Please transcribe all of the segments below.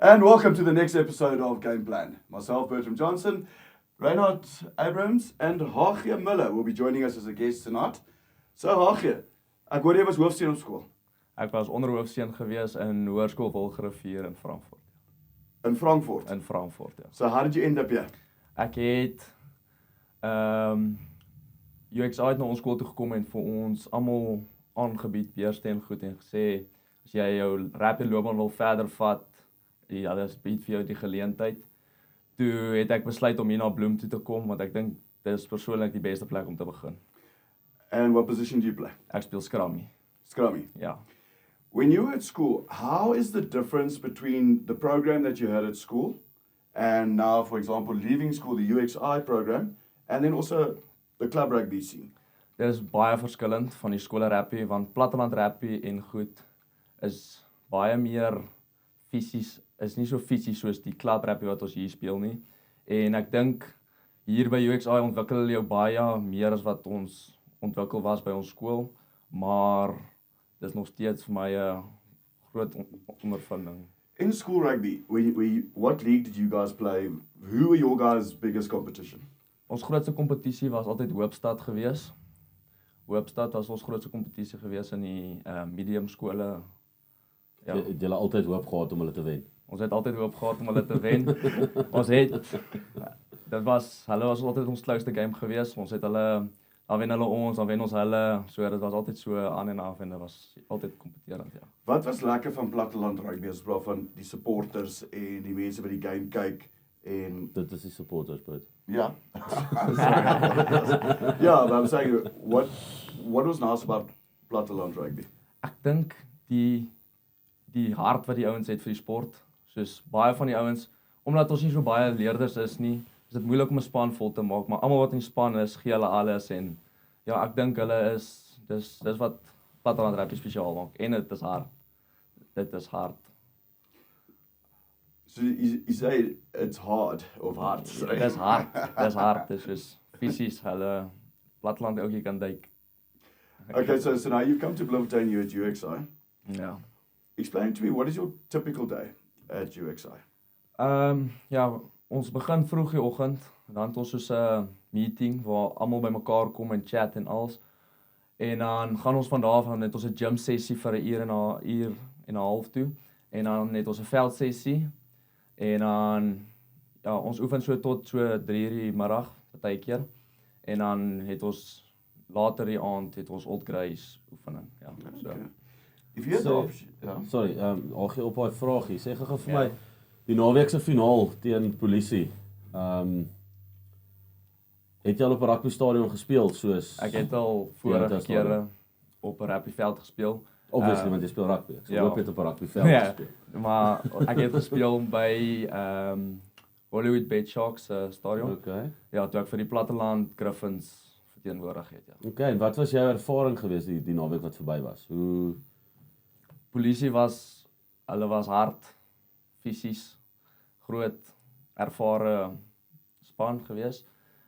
And welcome to the next episode of Game Plan. Myself, Bertram Johnson, Reinhard Abrams, and Hier Miller will be joining us as a guest tonight. So, Hier, ek hoor jy was hoofseun op skool. Ek was onderhoofseun gewees in Hoërskool Wilgerivier in Frankfurt. In Frankfurt? In Frankfurt, ja. So, how did you end up here? Ek het UXI het na ons skool toe gekom en vir ons almal aangebied, beurste en goed en gesê, as jy jou rugby loopbaan wil verder vat, ja, dit bied vir jou die geleentheid. Toe het ek besluit om hier na Bloem toe te kom, want ek dink dit is persoonlik die beste plek om te begin. And what position do you play? Ek speel scrummy. Scrummy? Ja. When you were at school, how is the difference between the program that you had at school and now, for example, leaving school, the UXI program, and then also the club rugby scene? Dit is baie verskillend van die skole rugby, want platteland rugby en goed is baie meer fisies, is nie so fisies soos die club rugby wat ons hier speel nie. En ek dink hier by UXI ontwikkel jy baie meer as wat ons ontwikkel was by ons skool, maar dit is nog steeds vir my 'n groot ondervinding. In school rugby, what league did you guys play? Who were your guys' biggest competition? Ons grootste kompetisie was altyd Hoopstad gewees. Hoopstad was ons grootste kompetisie gewees in die medium skole. Ja. Het julle altyd hoop gehad om hulle te wen? Ons het altyd hoop gehad om hulle te wen. Ons het, hulle was altyd ons closeste game gewees. Ons het hulle, dan wen hulle ons, dan wen ons hulle. So dit was altyd so aan en af en dit was altyd kompeterend, ja. Wat was lekker van platteland rugby as gevolg van die supporters en die mense wat die game kyk en Dit is die supporters, Bert. yeah. Yeah, but I'm saying what was nice about platteland rugby? Ek dink die hart wat die ouens het vir die sport, soos baie van die ouens, omdat ons nie so baie leerders is nie, is dit moeilik om 'n span vol te maak, maar almal wat in die span is, gee hulle alles en ja, ek dink hulle is dis wat platteland rugby spesiaal maak en dit is hard. Dit is hard. So you say it's hard of hard. Dit is hard. Dis hard. Dis soos fisies hulle platteland ouetjie kan duik. Okay, so now you've come to Bloemfontein, you're at UXI. Ja. Explain to me, what is your typical day at UXI? Ja, ons begin vroeg die oggend, dan het ons soos 'n meeting waar almal bymekaar kom en chat en alles. En dan gaan ons van daar af, dan het ons 'n gym sessie vir 'n uur en 'n half toe. En dan het ons 'n veld sessie. En dan ja, ons oefen so tot so 3:00 die middag partykeer. En dan het ons later die aand het ons old greys oefening, ja. So. Okay. If you had the option, yeah. Sorry, al gee op daai vraagie. Sê gou vir Ja. my, die naweek se finaal teen Polisie. Het jy al op 'n rugby stadion gespeel soos Ek het al vorige kere op 'n rugbyveld gespeel. Obviously, want jy speel rugby. Ek sou ja. hoop jy het op 'n rugbyveld Ja, gespeel. maar ek het gespeel by Hollywood Bed Sharks stadion. Okay. Ja, toe ek vir die Platteland Griffins verteenwoordig het, ja. Okay, en wat was jou ervaring geweest die naweek wat verby was? Hoe Polisie hulle was hard, fisies, groot, ervare span gewees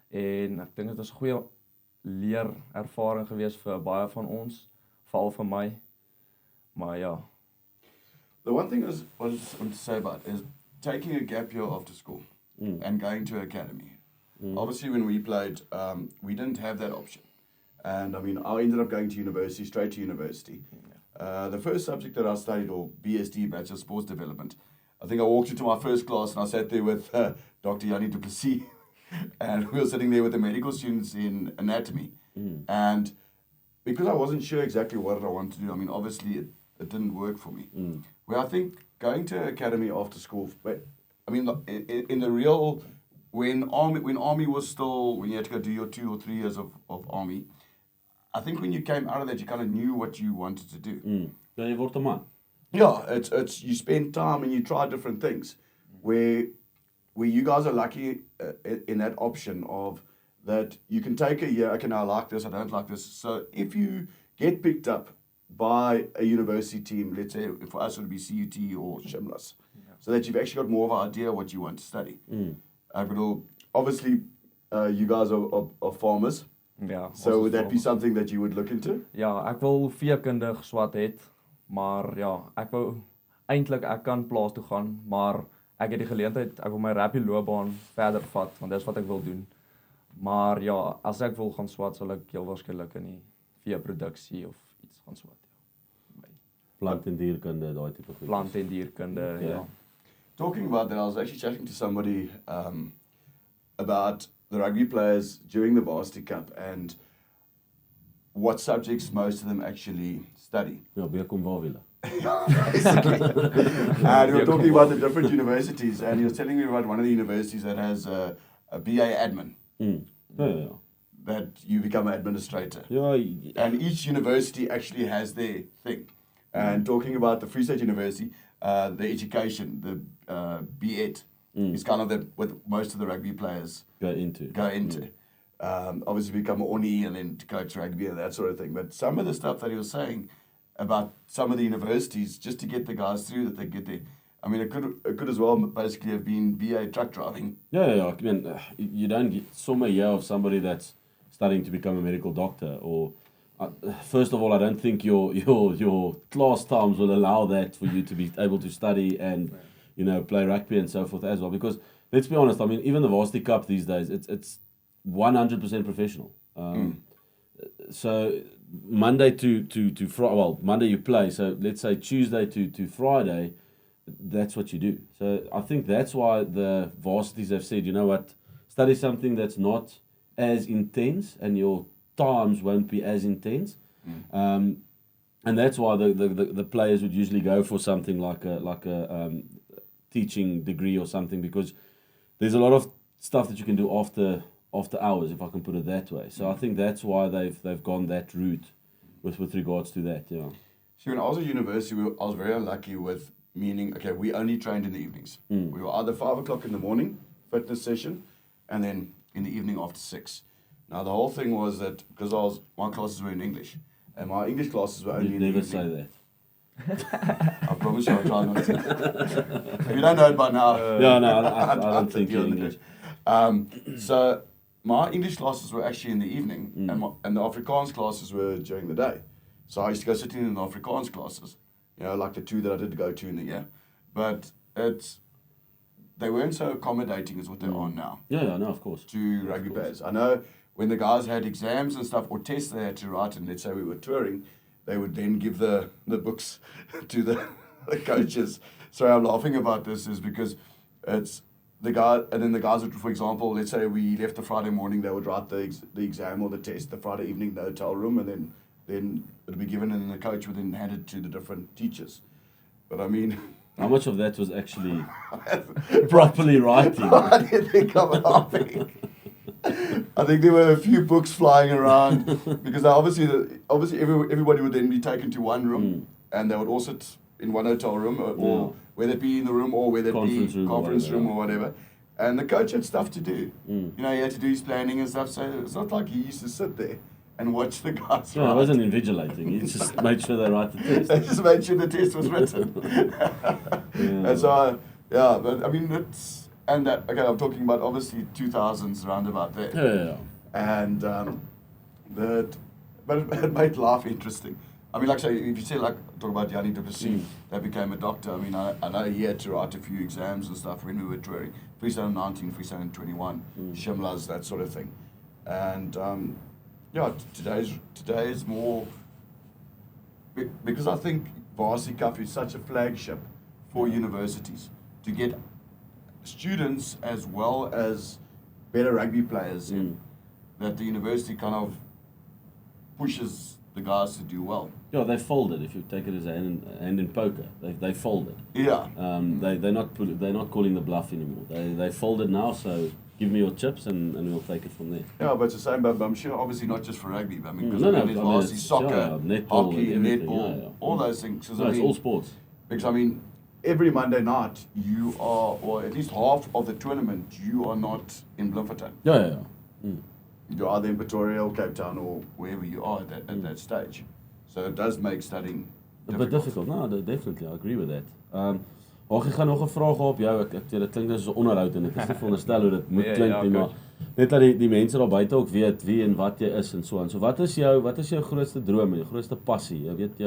en ek dink dit was 'n goeie leerervaring gewees vir baie van ons, veral vir my. Maar ja. The one thing I want to say about is taking a gap year after school and going to academy. Obviously, when we played, we didn't have that option. And I mean, I ended up going to university, straight to university. The first subject that I studied, or BSD, Bachelor of Sports Development, I think I walked into my first class and I sat there with Dr. Yanni Duplessis, and we were sitting there with the medical students in anatomy. And because I wasn't sure exactly what I wanted to do, I mean, obviously it didn't work for me. Where I think going to academy after school, I mean, in the real, when army was still, when you had to go do your 2 or 3 years of army, I think when you came out of that, you kind of knew what you wanted to do. Ja, jy word 'n man. Yeah, it's you spend time and you try different things. Where you guys are lucky in that option of that you can take a year, okay, now I like this, I don't like this. So if you get picked up by a university team, let's say for us it would be CUT or Shimlas, so that you've actually got more of an idea what you want to study. Obviously, you guys are farmers. Ja, So would that be something that you would look into? Ja, ek wil veekundig swat het, maar ja, eintlik ek kan plaas toe gaan, maar ek het die geleentheid, ek wil my rugby loopbaan verder vat, want dis wat ek wil doen. Maar ja, as ek wil gaan swat, sal ek heel waarskynlik in die veeproduksie of iets gaan swat. Ja. Plant en dierkunde, daai tipe goed. Plant en dierkunde, Okay. ja. Talking about that, I was actually chatting to somebody about the rugby players during the Varsity Cup and what subjects most of them actually study. Ja, bekom waar wiele. Basically. And we were talking about the different universities, and he was telling me about one of the universities that has a BA admin, Ja. that you become an administrator. Ja, And each university actually has their thing. And talking about the Free State University, the education, the B.Ed, is kind of what most of the rugby players go into. Obviously become an Oni and then to coach rugby and that sort of thing. But some of the stuff that he was saying about some of the universities, just to get the guys through that they get there. I mean, it could as well basically have been BA truck driving. Ja, I mean, you don't get somewhere here of somebody that's studying to become a medical doctor or first of all, I don't think your class times will allow that for you to be able to study and play rugby and so forth as well. Because let's be honest, I mean, even the Varsity Cup these days, it's 100% professional. So Monday to Friday, well, Monday you play. So let's say Tuesday to Friday, that's what you do. So I think that's why the varsities have said, you know what, study something that's not as intense and your times won't be as intense. And that's why the players would usually go for something like a teaching degree or something, because there's a lot of stuff that you can do after hours, if I can put it that way. So I think that's why they've gone that route with regards to that. Yeah. See, when I was at university, I was very unlucky with meaning, okay, we only trained in the evenings. We were either 5 o'clock in the morning, fitness session, and then in the evening after 6. Now, the whole thing was that because my classes were in English, and my English classes were only You'd in the never evening. say that. I promise you I'll try not to. If you don't know it by now. I don't think you're English. So my English classes were actually in the evening, and the Afrikaans classes were during the day. So I used to go sit in the Afrikaans classes, like the 2 that I did go to in the year. But they weren't so accommodating as what they are now. Yeah, no, of course. To rugby players. I know when the guys had exams and stuff or tests they had to write, and let's say we were touring, they would then give the books to the coaches. So I'm laughing about this is because it's the guy, and then the guys would, for example, let's say we left the Friday morning, they would write the exam or the test the Friday evening in the hotel room, and then it would be given, and then the coach would then hand it to the different teachers. But I mean, how much of that was actually properly writing? I didn't think I'm laughing. I think there were a few books flying around because obviously everybody would then be taken to one room, and they would all sit in one hotel room, or whether it be in the room or whether it be conference room or whatever. And the coach had stuff to do. He had to do his planning and stuff. So it's not like he used to sit there and watch the guys. No, it wasn't invigilating. He just made sure they write the test. They just made sure the test was written. And so, but I mean, I'm talking about obviously 2000s around about there. Yeah. And but it made life interesting. I mean, like say, if you say talk about Yanni Duplessis, that became a doctor. I mean, I know he had to write a few exams and stuff when we were touring. Freestyle 19, Freestyle 21, Shimlas, that sort of thing. And today's more because I think Varsity Cup is such a flagship for universities to get students as well as better rugby players in, that the university kind of pushes the guys to do well. Yeah, they folded. If you take it as a hand in poker, they folded. Yeah. They're not calling the bluff anymore. They folded now. So give me your chips and we'll take it from there. Yeah, but it's the same. But I'm sure, obviously, not just for rugby. But I mean, because there's varsity soccer, netball, hockey, netball, all those things. No, it's all sports. Because I mean, every Monday night you are, or at least half of the tournament, you are not in Bloemfontein. Yeah. You're either in Pretoria or Cape Town or wherever you are at that stage. So it does make studying difficult. A bit difficult. No, definitely. I agree with that. Ek gaan nog 'n vraag op jou. Ek dit klink net soos 'n onderhoud en dit is nie veronderstel hoe dit moet klink nie, maar net dat die mense daar buite ook weet wie en wat jy is en so aan. So wat is jou grootste droom en jou grootste passie? Jy weet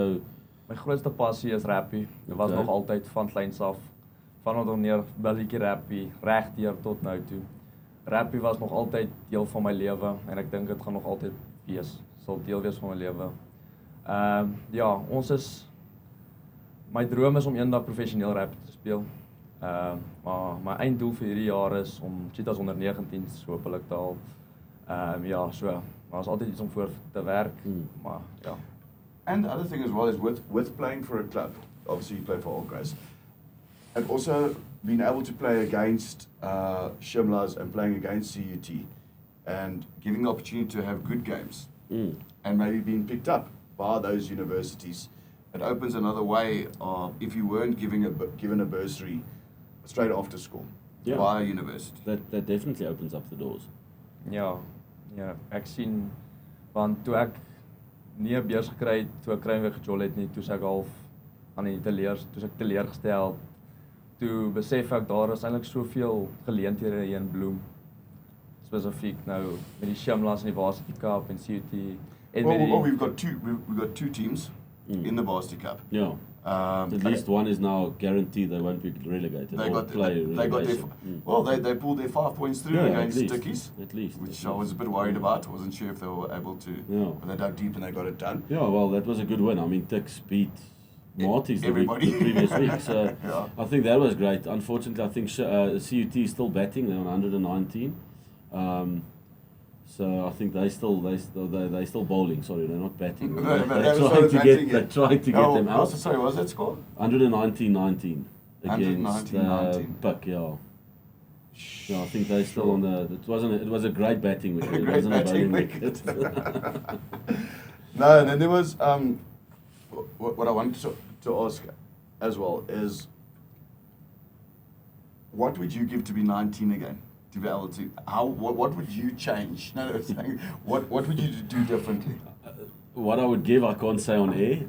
My grootste passie is Rugby. Dit was Okay. nog altyd van kleins af. Van wanneer billetjie Rugby regdeur tot nou toe. Rugby was nog altyd deel van my lewe en ek dink dit gaan nog altyd wees. Sal deel wees van my lewe. Ja, ons is my droom is om eendag professioneel rugby te speel. Maar my einddoel vir hierdie jaar is om Cheetahs onder 19s hopelik te haal. Ja, so, maar is altyd iets om voor te werk, maar ja. And the other thing as well is with playing for a club, obviously you play for all guys, and also being able to play against Shimlas and playing against CUT and giving the opportunity to have good games and maybe being picked up by those universities. It opens another way of if you weren't given a bursary straight after school by a university. That definitely opens up the doors. Ja, ek sien, want toe ek nie 'n beurs gekry het, toe ek Kruinweg gejol het nie, toe ek half aan die teleurgestel, toe besef ek daar is eintlik soveel geleenthede hier in Bloem, spesifiek nou met die Shimlas en die Varsity Cup en CUT, en met die... Well, we've got two teams in the Varsity Cup. Yeah. At least one is now guaranteed they won't be relegated. They got they pulled their 5 points through against Stickies, at least, which I was a bit worried about. I wasn't sure if they were able to, but they dug deep and they got it done. Yeah, well, that was a good win. I mean, Tix beat Marty's the previous week, so I think that was great. Unfortunately, I think CUT is still batting. They're on 119. So I think they still bowling. Sorry, they're not batting. They're trying to get them out. Sorry, what was that score? 119-19 against 119-19. Puck. Yeah, I think they're still on the. It was a great batting wicket. It wasn't a bowling wicket. No, and then there was what I wanted to ask as well is, what would you give to be 19 again? To be able to, what would you change? No, saying, what would you do differently? What I would give, I can't say on air.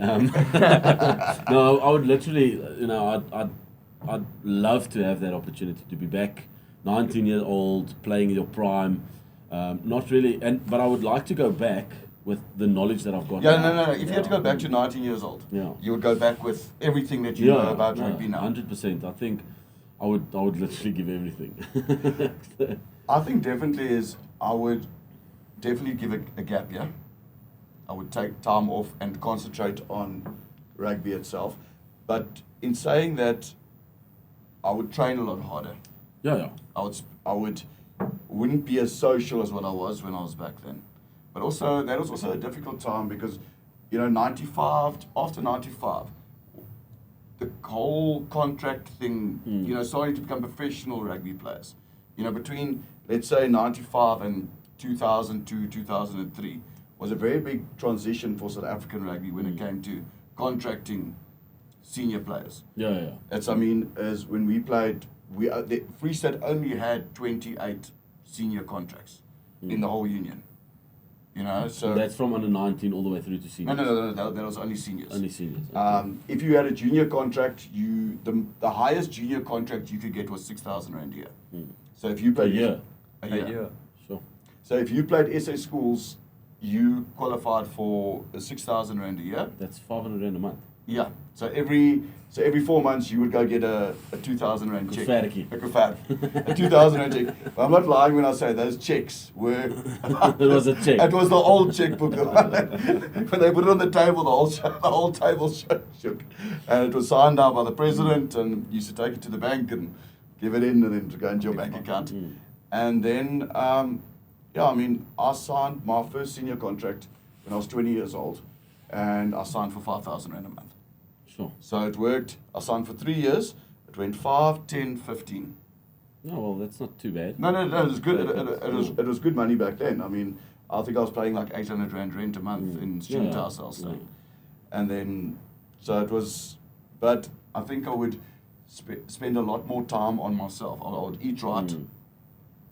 No, I would literally, I'd love to have that opportunity to be back, 19 years old, playing your prime. Not really, but I would like to go back with the knowledge that I've got. Yeah, no. If you had to go back to 19 years old, you would go back with everything that you know about rugby now. 100%. I think I would literally give everything. I think definitely I would definitely give a gap year. I would take time off and concentrate on rugby itself. But in saying that, I would train a lot harder. Yeah. I wouldn't be as social as what I was when I was back then. But also, that was also a difficult time because, 95, after 95, the whole contract thing, starting to become professional rugby players. Between, let's say, 95 and 2002, 2003, was a very big transition for South African rugby when it came to contracting senior players. Yeah. As when we played, the Free State only had 28 senior contracts in the whole union. So that's from under 19 all the way through to seniors. No, that was only seniors. Only seniors. Okay. If you had a junior contract, the highest junior contract you could get was 6,000 rand a year. So if you played A year. Sure. So if you played SA schools, you qualified for 6,000 rand a year. That's 500 rand a month. Yeah. So every 4 months you would go get a 2,000 rand check. A 2,000 rand check. But I'm not lying when I say those checks were. It was a check. It was the old checkbook. When they put it on the table, the whole table shook, and it was signed out by the president, and you used to take it to the bank and give it in, and then to go into your bank account. And then, I signed my first senior contract when I was 20 years old, and I signed for 5,000 rand a month. Sure. So it worked. I signed for 3 years. It went 5, 10, 15. No, well, that's not too bad. No, it was good. It was good money back then. I think I was paying like 800 rand rent a month in student house also. And then, so it was, but I think I would spend a lot more time on myself. I would eat right.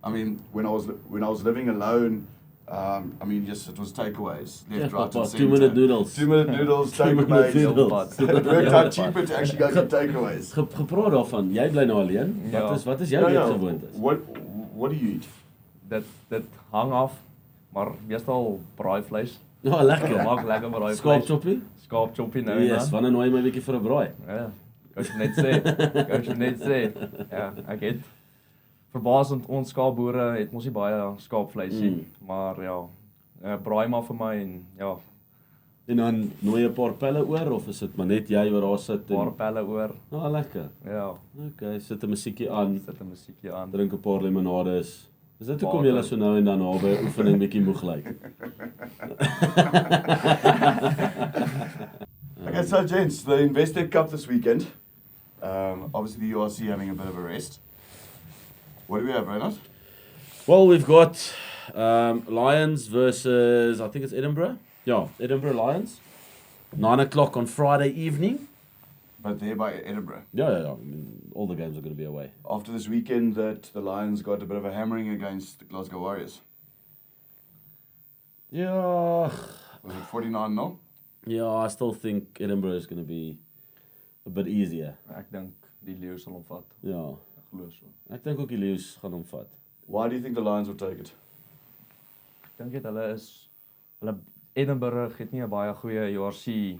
When I was living alone, yes, it was takeaways, left, right, and center. 2-minute noodles. 2-minute noodles, takeaways. It worked out cheaper to actually go get takeaways. Gepraat daarvan, jy bly nou alleen. Wat is jou eetgewoontes? What do you eat? Dit hang af, maar meestal braaivleis. Oh, lekker. Maak lekker braaivleis. Skaapchoppie? Skaapchoppie nou en Yes, dan. wanneer nooi my 'n bietjie vir 'n braai? Ja, kan jy net sê. Kan jy net sê. Ja, ek het verbasend ons skaapboere het mos nie baie skaapvleis nie, maar ja, braai maar vir my en ja, En dan nooi 'n paar pelle oor of is dit maar net jy wat daar sit? paar pelle oor. Oh, lekker. Ja, Okay, sit 'n musiekie aan, sit 'n musiekie aan. drink 'n paar lemonades. Is dit hoekom Water. julle so nou en dan naby oefening bietjie moeg lyk? Okay, so gents, the Investec Cup this weekend. Obviously the URC having a bit of a rest. What do we have, Reynard? Well, we've got Lions versus, I think it's Edinburgh. Yeah, Edinburgh Lions. 9 o'clock on Friday evening. But there by Edinburgh. Yeah. I mean, all the games are going to be away. After this weekend that the Lions got a bit of a hammering against the Glasgow Warriors. Yeah. Was it 49-0? Yeah, I still think Edinburgh is going to be a bit easier. Ek dink die leeu sal hom vat. Ja. Ek glo so. Ek dink ook die Lions gaan hom vat. Why do you think the Lions will take it? Ek dink dit hulle Edinburgh het nie 'n baie goeie URC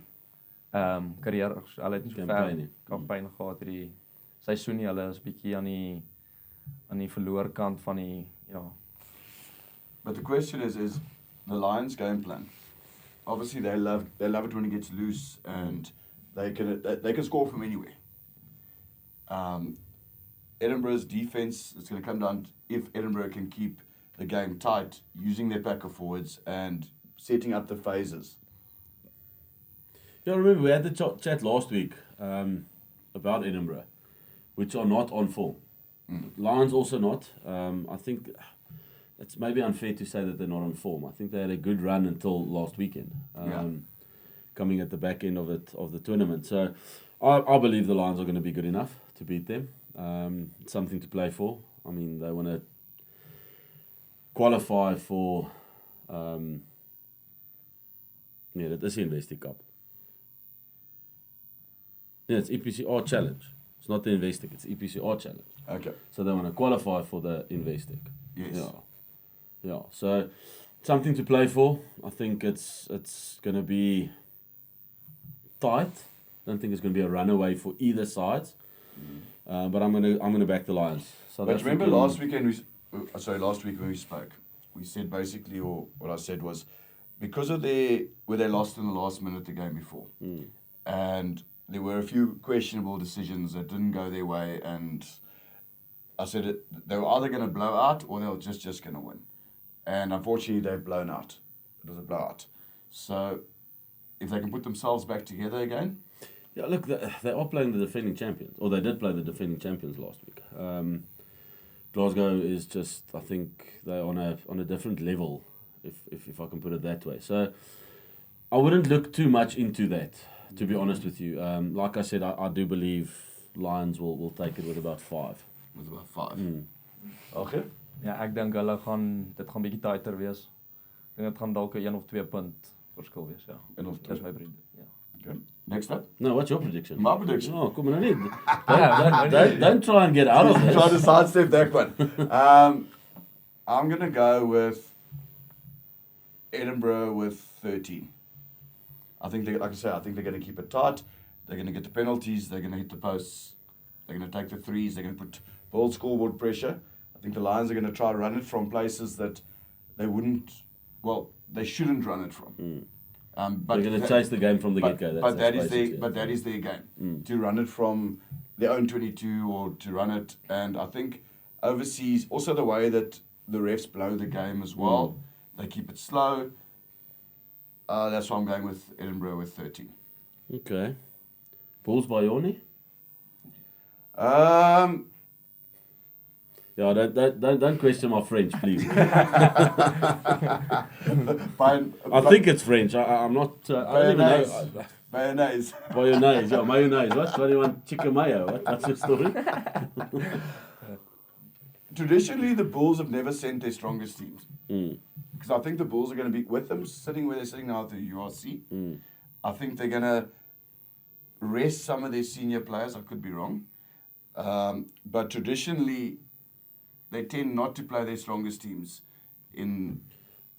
carrière. Hulle het nie so ver kampanje gehad hierdie seisoen nie. Hulle is bietjie aan die verloorkant van die ja. But the question is the Lions' game plan. Obviously, they love it when it gets loose and they can score from anywhere. Edinburgh's defense, it's going to come down to if Edinburgh can keep the game tight, using their pack of forwards and setting up the phases. Yeah, remember we had the chat last week about Edinburgh, which are not on form. Lions also not. I think it's maybe unfair to say that they're not on form. I think they had a good run until last weekend, coming at the back end of the tournament. So I believe the Lions are going to be good enough to beat them. It's something to play for. I mean, they want to qualify for that is the Investec Cup. Yeah, it's EPCR Challenge. It's not the Investec, it's EPCR Challenge. Okay. So they want to qualify for the Investec. Yes. Yeah. So something to play for. I think it's going to be tight. I don't think it's going to be a runaway for either side. But I'm gonna back the Lions. So But remember last week when we spoke, we said basically, or what I said was, because of where they lost in the last minute the game before, and there were a few questionable decisions that didn't go their way, and I said they were either going to blow out or they were just going to win. And unfortunately, they've blown out. It was a blowout. So if they can put themselves back together again. Yeah, look, they are playing the defending champions, or they did play the defending champions last week. Glasgow is just, I think, they're on a different level, if I can put it that way. So I wouldn't look too much into that, to be honest with you. Like I said, I do believe Lions will take it with about 5. With about 5. Okay. Ja, ek dink dit gaan bietjie tighter wees. Ek dink dit gaan dalk 'n 1 of 2 punt verskil wees, ja. Dis my prediction. Ja. Okay. Next up. No, what's your prediction? My prediction. Oh, come on, don't try and get out of this. Try to sidestep that one. I'm going to go with Edinburgh with 13. I think, like I say, I think they're going to keep it tight. They're going to get the penalties. They're going to hit the posts. They're going to take the threes. They're going to put bold scoreboard pressure. I think the Lions are going to try to run it from places that they shouldn't run it from. But they're going to chase the game from the get-go. But that is their game, to run it from their own 22 or to run it. And I think overseas, also the way that the refs blow the game as well, they keep it slow. That's why I'm going with Edinburgh with 13. Okay. Bulls by Yorny? Yeah, don't question my French, please. I think it's French. I'm not. I don't even know. Mayonnaise. Mayonnaise. Yeah, mayonnaise. What do you want? Chicken mayo? What's your story? Traditionally, the Bulls have never sent their strongest teams. Because I think the Bulls are going to be, with them sitting where they're sitting now at the URC, I think they're going to rest some of their senior players. I could be wrong. But traditionally, they tend not to play their strongest teams in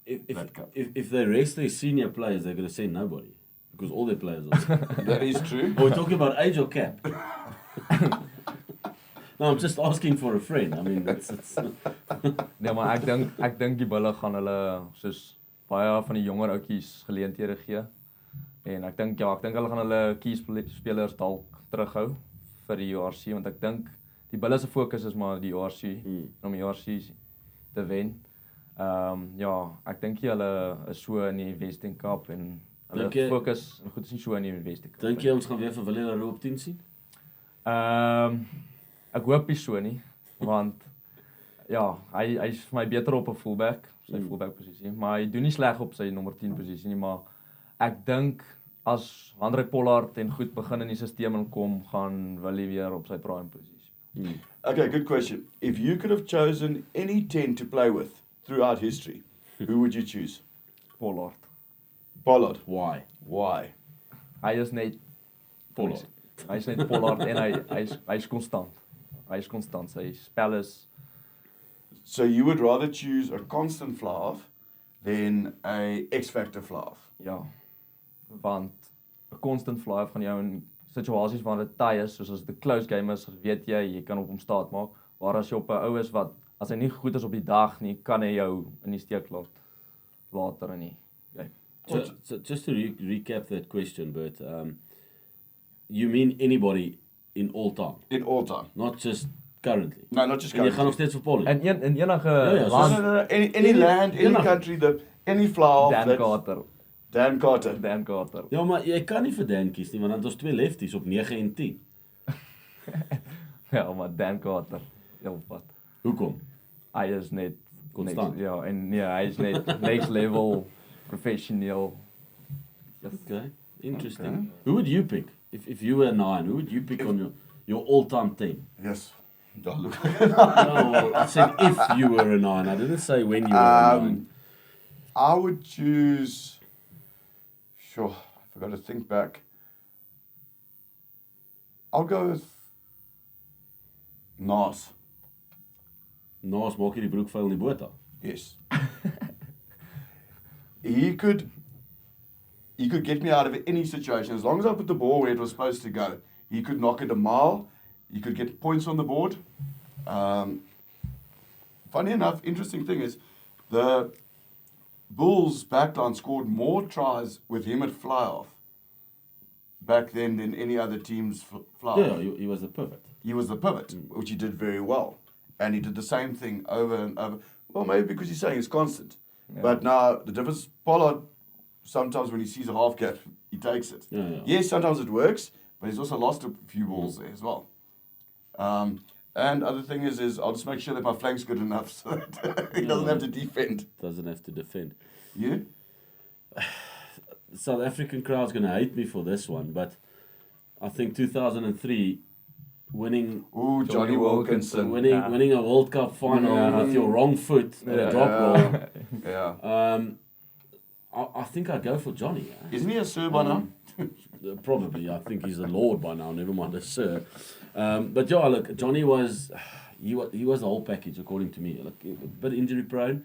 that cup. if they rest their senior players, they're going to send nobody because all their players are. That is true. Are we talking about age or cap? No, I'm just asking for a friend. I mean, it's Nee, maar ek dink die bulle gaan hulle soos baie van die jonger ouetjies geleenthede gee. En ek dink hulle gaan hulle key spelers dalk terughou vir die URC want ek dink die bulle se fokus is maar die URC om die URC te wen. Ja, ek dink hulle is so in die Western Cup en hulle fokus goed is nie so in die Western Cup. Dink jy ons gaan weer vir Willie Leroux op 10 sien? Ek hoop nie so nie, want ja, hy is vir my beter op 'n fullback, sy fullback posisie, maar hy doen nie sleg op sy nommer 10 posisie nie, maar ek dink as Andre Pollard en goed begin in die stelsel inkom, gaan Willie weer op sy prime posisie. Okay, good question. If you could have chosen any 10 to play with throughout history, who would you choose? Pollard. Pollard. Why? Why? Hy is net Pollard. Hy is net Pollard en hy is konstant. Hy is konstant. Sy spel is So you would rather choose a constant fly-off than a X-factor fly-off? ja, want 'n constant fly-off gaan jou in situasies waar dit taai is, soos as dit 'n close game is, weet jy kan op hom staat maak, waar as jy op 'n ou is wat as hy nie goed is op die dag nie, kan hy jou in die steek laat later in die game. So just to recap that question, Bert, you mean anybody in all time, In all time. not just currently? No, not just En jy gaan nog currently. steeds vir Polly? En in enige ja, No, land, no. Any land, any country, any fly-off. Dan that's- Dan Carter. Dan Carter. Ja, maar jy kan nie vir Dan kies nie, want dan het ons twee lefties op 9 en 10. Ja, maar Dan Carter, heel wat. Hoekom? Hy is net Konstant. Ja, en nee, hy is net next level professioneel. Yes. Okay, interesting. Okay. Who would you pick? If you were 9, who would you pick on your all-time team? Yes. Ja, look. No, well, I said if you were a 9. I didn't say when you were a 9. I would choose. Sure, I forgot to think back. I'll go with Nas. Naas maak jy die broek vuil in die boot af. Yes. He could get me out of any situation as long as I put the ball where it was supposed to go. He could knock it a mile. He could get points on the board. Funny enough, interesting thing is the Bulls backline scored more tries with him at fly-off back then than any other team's fly-off. Yeah, he was the pivot. He was the pivot, which he did very well. And he did the same thing over and over. Well, maybe because he's saying it's constant. Yeah. But now, the difference, Pollard, sometimes when he sees a half gap, he takes it. Yeah. Yes, sometimes it works, but he's also lost a few balls there as well. And other thing is I'll just make sure that my flank's good enough so that he doesn't have to defend. Doesn't have to defend. You? The South African crowd's going to hate me for this one, but I think 2003, winning Ooh, Johnny Wilkinson. winning a World Cup final with your wrong foot at a drop roll. Yeah. I think I'd go for Johnny. Isn't he a Sir by now? Probably. I think he's a lord by now, never mind a sir. But yeah, look, Johnny was the whole package according to me. Like, a bit injury prone,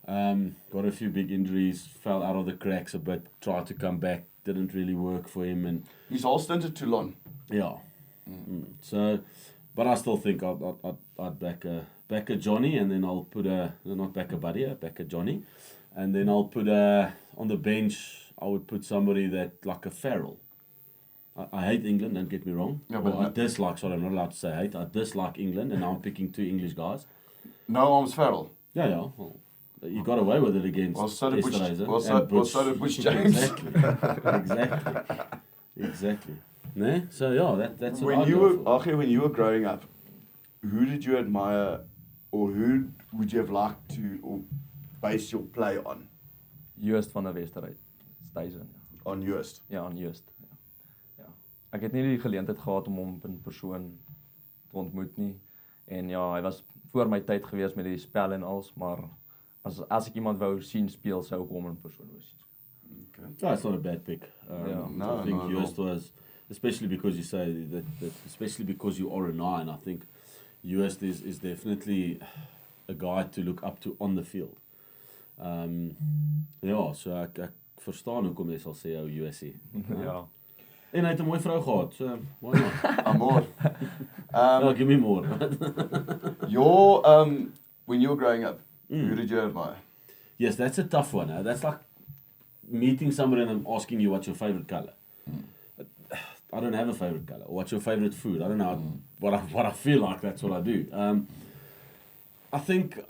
got a few big injuries, fell out of the cracks a bit, tried to come back, didn't really work for him, and He's whole stint at Toulon. yeah. So, but I still think I'd back a Johnny, and then I'll put not back a Buddy, back a Johnny, and then I'll put on the bench. I would put somebody that like a Farrell. I hate England, don't get me wrong. Yeah, Well, but I dislike, sorry, I'm not allowed to say hate. I dislike England, and now I'm picking two English guys. No arms Farrell. Yeah. Well, you got away with it against Well, so did Butch, Esterhuizen well, so did Butch James. Exactly. No? So yeah, that's what When I'd you go were, for. Achie, when you were growing up, who did you admire, or who would you have liked to or base your play on? Joost van der Westeruit, Stasie. On Joost. Ja, aan Joost. Ja. Ek het nie die geleentheid gehad om hom in persoon te ontmoet nie. En ja, hy was voor my tyd gewees met die spel en alles, maar as ek iemand wou sien speel, sou ek hom in persoon wou sien. No, it's not a bad pick. No, I think not at Joost was, especially because you say that, especially because you are a 9, I think Joost is definitely a guy to look up to on the field. Ja, so ek verstaan hoekom jy sal sê ou USC. Ja. En hy het 'n mooi vrou gehad, so why not? Amor. No, give me more. When you were growing up, who did you admire? Yes, that's a tough one. That's like meeting somebody and them asking you what's your favorite color. I don't have a favorite color. What's your favorite food? I don't know what I feel like. That's what I do. I think.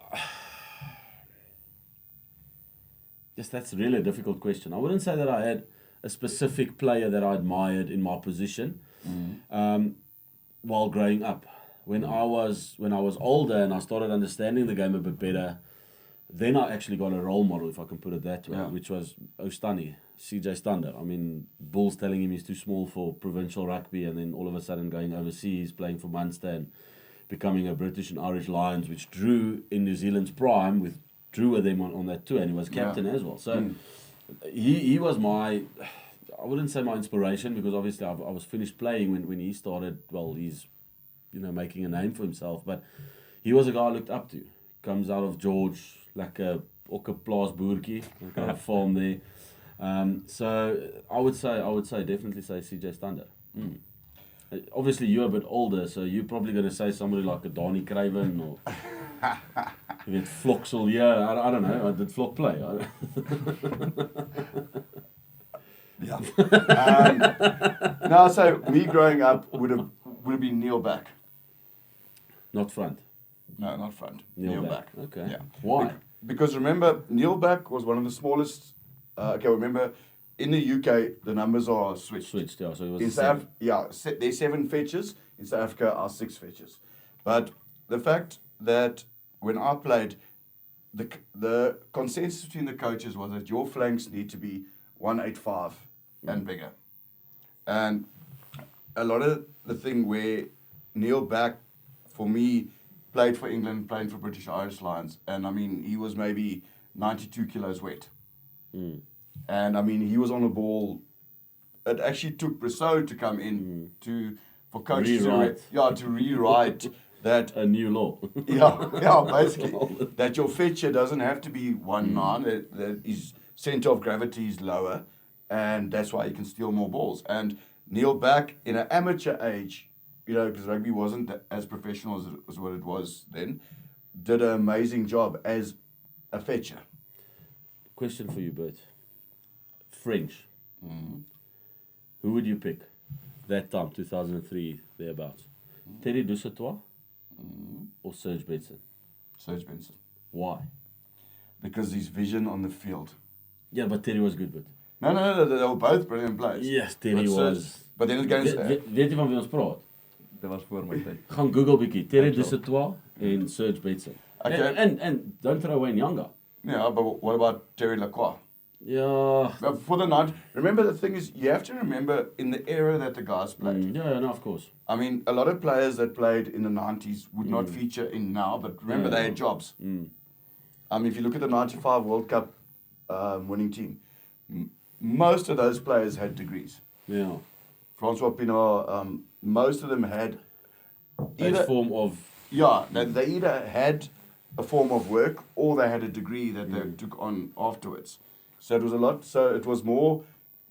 Yes, that's really a difficult question. I wouldn't say that I had a specific player that I admired in my position while growing up. When I was older and I started understanding the game a bit better, then I actually got a role model, if I can put it that way, which was Ostani, CJ Stander. I mean, Bulls telling him he's too small for provincial rugby, and then all of a sudden going overseas, playing for Munster and becoming a British and Irish Lions, which Drew in New Zealand's prime, with Drew with them on that tour, and he was captain as well. So he was my, I wouldn't say my inspiration, because obviously I was finished playing when he started. Well, he's making a name for himself, but he was a guy I looked up to. Comes out of George, like a plaas boertjie, got a farm there. So I would definitely say CJ Stander. Obviously you're a bit older, so you're probably going to say somebody like a Donnie Craven or you get Floxel. Yeah, I don't know. Did Flock play? Yeah. No, so me growing up would have been Neil back. Not front. No, not front. Neil back. Okay. Yeah. Why? Because remember, Neil back was one of the smallest. Remember, in the UK the numbers are switched. Yeah. So it was In South, there's 7 fetches. In South Africa are 6 fetches. But the fact that when I played, the consensus between the coaches was that your flanks need to be 185 and bigger. And a lot of the thing where Neil back, for me, played for England, played for British Irish Lions, and I mean, he was maybe 92 kilos wet. And I mean, he was on the ball. It actually took Brissot to come in for coaches to rewrite that. A new law. Basically. That your fetcher doesn't have to be 1'9", that his centre of gravity is lower, and that's why he can steal more balls. And Neil back, in an amateur age, because rugby wasn't as professional as what it was then, did an amazing job as a fetcher. Question for you, Bert. French. Who would you pick that time, 2003, thereabouts? Terry Dussetois or Serge Betsen? Serge Betsen. Why? Because his vision on the field. Yeah, but Terry was good, but... No, they were both brilliant players. Yes, Terry was... But then it goes... Weet jy van wie ons praat? Dit was voor my tyd. Gaan Google bietjie. Terry Dussetois en Serge Betsen. Okay. And don't throw away Nyanga. Yeah, but what about Terry Lacroix? Yeah. For the 90s, remember the thing is, you have to remember in the era that the guys played. Yeah, no, of course. I mean, a lot of players that played in the 90s would not feature in now, but remember they had jobs. If you look at the 95 World Cup winning team, most of those players had degrees. Yeah. Francois Pinault, most of them had A form of... Yeah, they either had a form of work or they had a degree that they took on afterwards. So it was a lot. So it was more,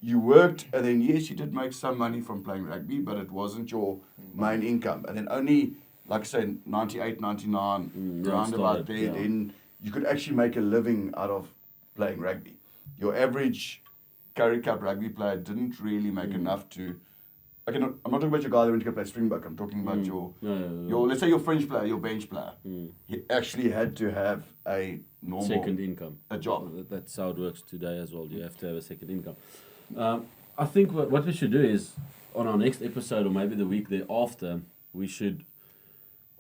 you worked, and then yes, you did make some money from playing rugby, but it wasn't your main income. And then only, like I say, 98, 99, around about there, then you could actually make a living out of playing rugby. Your average Currie Cup rugby player didn't really make enough to... I'm not talking about your guy that went to go play Springbok. I'm talking about your let's say your French player, your bench player. He actually had to have a normal... Second income. A job. That's how it works today as well. You have to have a second income. I think what we should do is, on our next episode, or maybe the week thereafter, we should...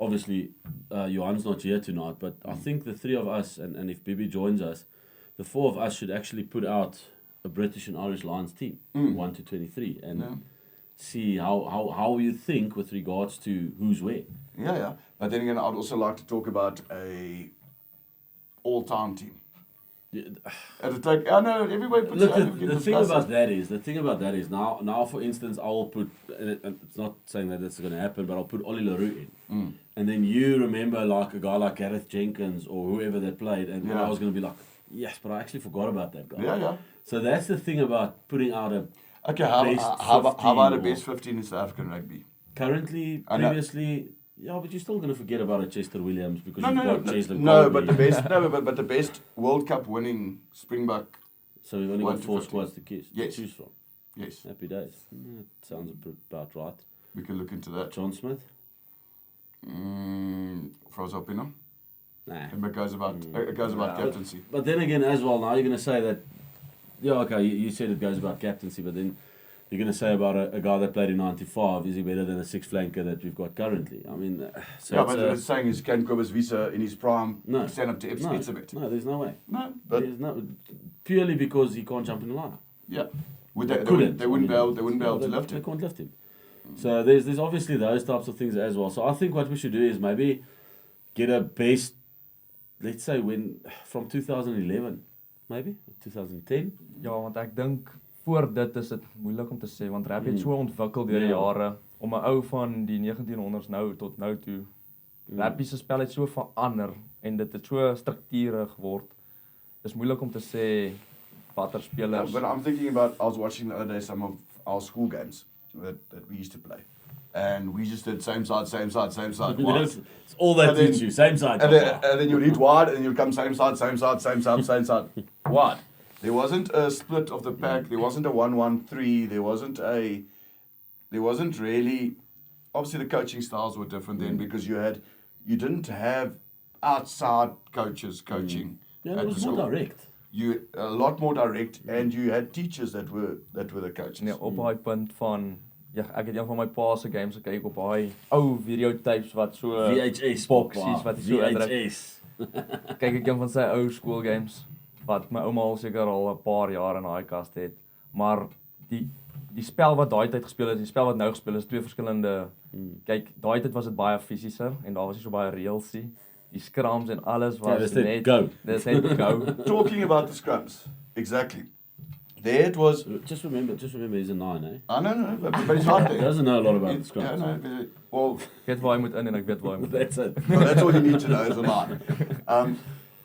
Obviously, Johan's not here tonight, but I think the 3 of us, and if Bibi joins us, the 4 of us should actually put out a British and Irish Lions team, 1 to 23, and see how you think with regards to who's where. Yeah. But then again, I'd also like to talk about a all-time team. Everybody puts Look, the thing about that is now for instance, I'll put, it's not saying that it's going to happen, but I'll put Ollie LaRue in. And then you remember like a guy like Gareth Jenkins or whoever that played, and I was going to be like, Yes, but I actually forgot about that guy. Yeah. So that's the thing about putting out a Okay, best how about a 15 best 15 in South African rugby? currently, I know. previously, yeah, but you're still going to forget about a Chester Williams because No, you've no, got no, Cheslin no, Colby. but the best, no, but the best World Cup winning Springbok. So we've only 1 got to 4 15. squads to Yes. choose from. Yes, Happy days. That sounds about right. we can look into that. John Smith? Frozopino. Nah. And it goes about captaincy. But then again, as well, now you're going to say that, yeah, okay, you said it goes about captaincy, but then you're going to say about a guy that played in 95, is he better than a 6 flanker that we've got currently? I mean, so Yeah, but what it's saying is, can Kobus Visa in his prime No. stand up to Ipswich a bit? No, there's no way. No, but There's no, purely because he can't jump in the lineup. yeah, They wouldn't be I mean, able to lift They him. can't lift him. So there's obviously those types of things as well. So I think what we should do is maybe get a best, let's say from 2011, maybe 2010. Ja, want ek dink voor dit is dit moeilik om te sê want rap het so ontwikkel deur die Ja. jare om 'n ou van die 1900s nou tot nou toe. Rappie se spel het so verander en dit het so struktuurig geword. Dis moeilik om te sê watter spelers. But I'm thinking about, I was watching the other day some of our school games that we used to play. And we just did same side, wide. It's all that And then- teach you, same side. And then you'd hit wide and you'd come same side, wide. There wasn't a split of the pack, there wasn't a 1-1-3, there wasn't really, obviously the coaching styles were different then because you didn't have outside coaches coaching. Yeah, it at was the more school. direct. A lot more direct, and you had teachers that were the coaches. Nee, op daai punt van ja, ek het een van my pa se games gekyk op daai ou videotapes wat so VHS. boksies wat so indruk. VHS. Kyk ek een van sy ou school games wat my ouma al seker al 'n paar jaar in daai kast het. Maar die spel wat daai tyd gespeel het, die spel wat nou gespeel is, twee verskillende. Kyk, daai tyd was dit baie fisieser en daar was nie so baie reels nie. Die scrums en alles was dis net go. Dis net go. Talking about the scrums, exactly. There it was. Just remember he's a 9, eh? I know, but he's not He there. doesn't know a lot about the scrums. Yeah, no, well, Ek weet waar hy moet in en ek weet waar hy moet. That's it. well, that's all you need to know is a line.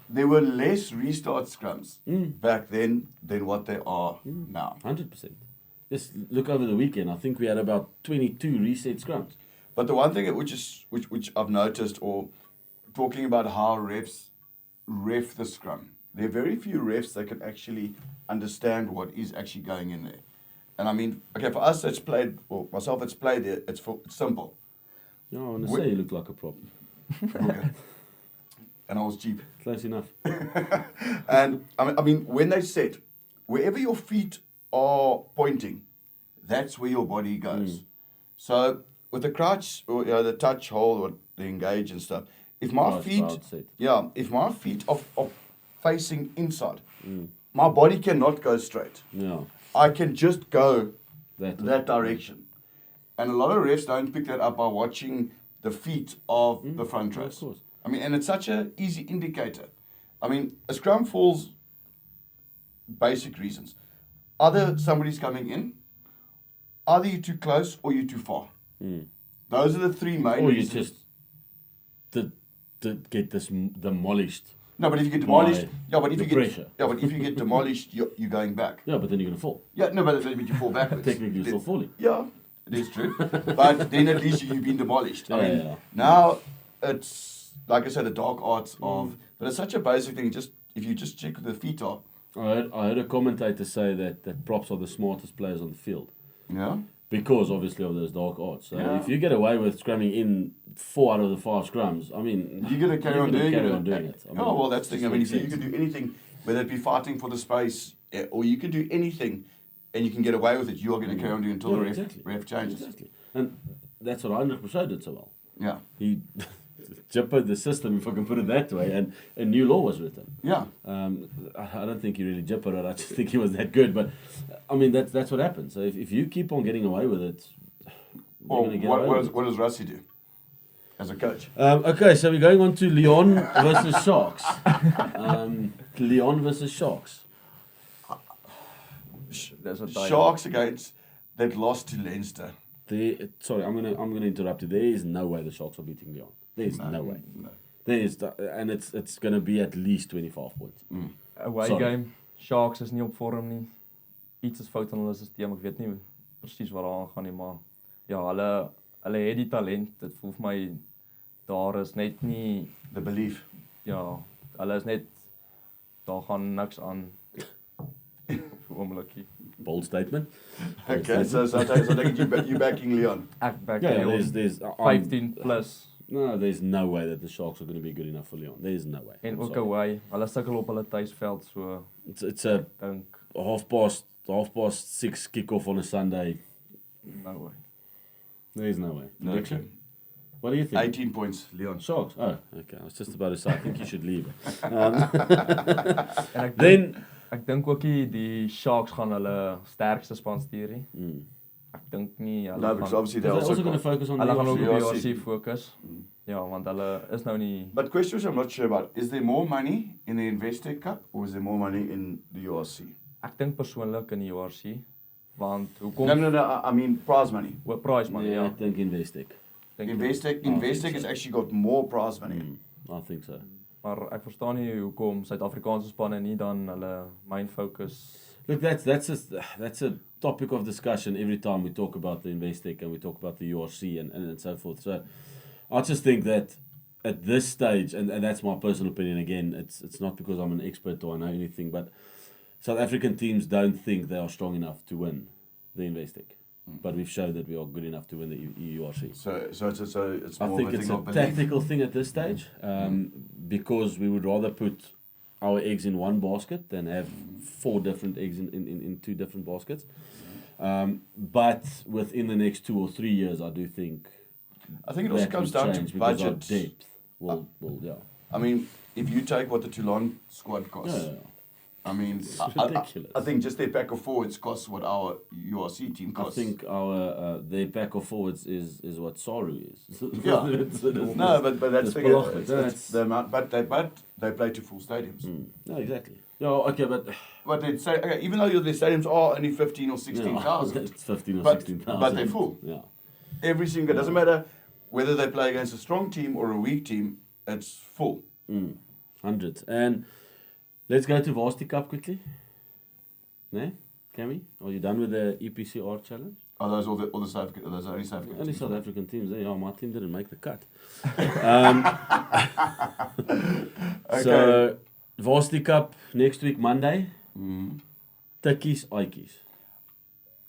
There were less restart scrums back then than what there are now. 100%. Just look over the weekend. I think we had about 22 reset scrums. But the one thing which I've noticed, or talking about how refs ref the scrum, there are very few refs that can actually understand what is actually going in there. And I mean, okay, for us that's played, or myself that's played there, it's simple. Yeah, I want to Wh- say you look like a prop. Okay. And I was cheap. Close enough. And I mean, when they said, wherever your feet are pointing, that's where your body goes. So with the crouch, or the touch hold, or the engage and stuff, if my Crouch, feet, crouch, sit. if my feet are facing inside, my body cannot go straight. Yeah. I can just go That direction. And a lot of refs don't pick that up by watching the feet of the front Of rows. course. I mean, and it's such an easy indicator. I mean, a scrum falls, basic reasons. Either somebody's coming in, either you're too close or you're too far. Those are the three main Or you reasons. just to get this demolished. No, but if you get demolished, By but if the you pressure. but if you get demolished, you're going back. Yeah, but then you're going to fall. Yeah, no, but you fall backwards. Technically, you're still falling. Yeah, it is true. But then at least you've been demolished. I mean, Yeah. now it's, like I said, the dark arts of, but it's such a basic thing. Just if you just check where the feet are. I heard a commentator say that props are the smartest players on the field. Yeah. Because, obviously, of those dark arts. So Yeah. if you get away with scrumming in 4 out of the 5 scrums, I mean... You're going to carry on doing it. I mean, Oh, well, that's the thing. I mean, just if you makes can do anything, whether it be fighting for the space, or you can do anything and you can get away with it, you are going to carry on doing until Yeah, the exactly. ref changes. Exactly. And that's what Heinrich Bouchard did so well. Yeah. He jippered the system, if I can put it that way, and a new law was written. Yeah. I don't think he really jippered it. I just think he was that good. But I mean, that's what happens. So if you keep on getting away with it, you're Well, going to get away with it. what does Rusty do as a coach? Okay, so we're going on to Leon versus Sharks. Leon versus Sharks. There's a tie. Sharks against that lost to Leinster. Sorry, I'm gonna interrupt you. There is no way the Sharks are beating Leon. There is no way. No. There is, and it's gonna be at least 25 points. away Sorry. game. Sharks is nie op vorm nie. Iets is fout aan hulle stelsel. Ek weet nie presies wat daar aangaan nie, maar ja, hulle het die talent. Dit voel vir my daar is net nie The belief. ja, hulle is net daar gaan niks aan op oomblikie. Bold statement. Okay, so you backing Leon. Ek back Yeah, Leon, there's 15 plus no, there's no way that the Sharks are going to be good enough for Leon. There's no way. en I'm ook sorry. away. Hulle sukkel op hulle tuisveld, so It's a dink half past 6 kick-off on a Sunday. no way. There's no way. Prediction? Okay. What do you think? 18 points, Leon. Sharks? Oh, okay. I was just about to say, I think you should leave. En ek dink ook die Sharks gaan hulle sterkste span stuur nie. Ek dink nie hulle No, because gaan obviously They're they're also also going to focus on hulle gaan ook the op ERC. die ERC fokus. Ja, want hulle is nou nie But question which I'm not sure about, is there more money in the Investec Cup or is there more money in the URC? ek dink persoonlik in die ERC want hoekom No, I mean prize money. oor prize money, Yeah, I ja. think Investec. Dink ek. Investec has actually got more prize money. I think so. Maar ek verstaan nie hoekom Suid-Afrikaanse spanne nie dan hulle main focus. Look, that's a topic of discussion every time we talk about the Investec and we talk about the URC and so forth. So I just think that at this stage, and that's my personal opinion again, it's not because I'm an expert or I know anything, but South African teams don't think they are strong enough to win the Investec. But we've showed that we are good enough to win the URC. So it's I more think of a it's thing a of belief. tactical thing at this stage, because we would rather put our eggs in one basket than have 4 different eggs in 2 different baskets. But within the next 2 or 3 years, I do think I think it also that comes will down change to because our budget. depth will yeah. I mean, if you take what the Toulon squad Yeah, costs, yeah. I mean, It's I ridiculous. think just their pack of forwards costs what our URC team I costs. think our their back of forwards is what Saru is. Yeah. No, but that's It's bigger. belachelijk. It's It's- the amount, but they play to full stadiums. No, exactly. Yeah, okay, but But they say even though their stadiums are only 15 or 16,000, it's 15 or But- 16,000. but they're full. Yeah. every single doesn't matter whether they play against a strong team or a weak team, it's full. Hundreds. And let's go to Varsity Cup quickly. Ne? Cammy, are you done with the EPCR challenge? Are those all the South? Those are only South African Only teams? South African teams there. Yeah, my team didn't make the cut. Okay. So, Varsity Cup next week, Monday. Mm. Tikkies, Aikies.